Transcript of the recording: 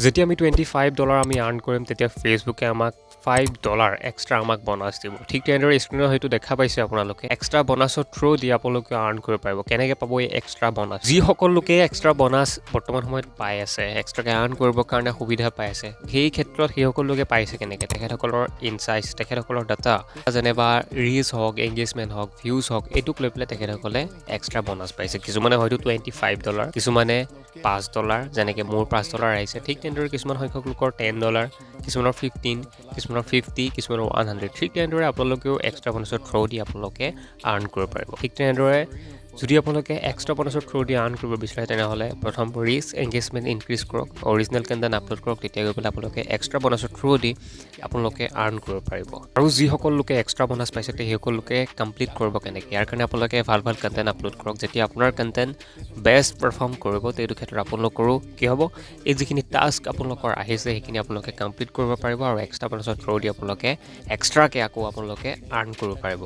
যেতিয়া আমি $25 আমি আৰ্ণ কৰিম তেতিয়া ফেচবুকে আমাক $5 এক্সট্ৰা আমাক বনাছ দিব। ঠিক তেনেদৰে স্ক্ৰীনত হয়তো দেখা পাইছে আপোনালোকে এক্সট্ৰা বনাছৰ থ্ৰু দি আপোনালোকে আৰ্ণ কৰিব পাৰিব। কেনেকৈ পাব এই এক্সট্ৰা বনাছ? যিসকল লোকে এক্সট্ৰা বনাছ বৰ্তমান সময়ত পাই আছে, এক্সট্ৰাকৈ আৰ্ণ কৰিবৰ কাৰণে সুবিধা পাই আছে, সেই ক্ষেত্ৰত সেইসকল লোকে পাইছে কেনেকৈ? তেখেতসকলৰ ইনচাইটছ, তেখেতসকলৰ ডাটা, যেনেবা ৰিলছ হওক, এংগেজমেণ্ট হওক, ভিউজ হওক, এইটোক লৈ পেলাই তেখেতসকলে এক্সট্ৰা বনাছ পাইছে। কিছুমানে হয়তো $25, কিছুমানে $5, যেনেকৈ মোৰ $5 আহিছে। ঠিক তেনেদৰে কিছুমান সংখ্যক লোকৰ $10, কিছুমানৰ 15, কিছুমানৰ 50, কিছুমানৰ 100। ঠিক তেনেদৰে আপোনালোকেও এক্সট্ৰা বনাছৰ থ্ৰু দি আপোনালোকে আৰ্ণ কৰিব পাৰিব। ঠিক তেনেদৰে যদি আপোনালোকে এক্সট্ৰা বনাছৰ থ্ৰু দি আৰ্ণ কৰিব বিচাৰে তেনেহ'লে প্ৰথম ৰিচ এংগেজমেণ্ট ইনক্ৰিজ কৰক, অৰিজিনেল কণ্টেণ্ট আপলোড কৰক, তেতিয়া গৈ পেলাই আপোনালোকে এক্সট্ৰা বনাছৰ থ্ৰু দি আপোনালোকে আৰ্ণ কৰিব পাৰিব। আৰু যিসকল লোকে এক্সট্ৰা বনাছ পাইছে সেইসকল লোকে কমপ্লিট কৰিব কেনেকৈ? ইয়াৰ কাৰণে আপোনালোকে ভাল ভাল কণ্টেণ্ট আপলোড কৰক। যেতিয়া আপোনাৰ কণ্টেণ্ট বেষ্ট পাৰফৰ্ম কৰিব সেইটো ক্ষেত্ৰত আপোনালোকৰো কি হ'ব, এই যিখিনি টাস্ক আপোনালোকৰ আহিছে সেইখিনি আপোনালোকে কমপ্লিট কৰিব পাৰিব আৰু এক্সট্ৰা বনাছৰ থ্ৰু দি আপোনালোকে এক্সট্ৰাকৈ আকৌ আপোনালোকে আৰ্ণ কৰিব পাৰিব।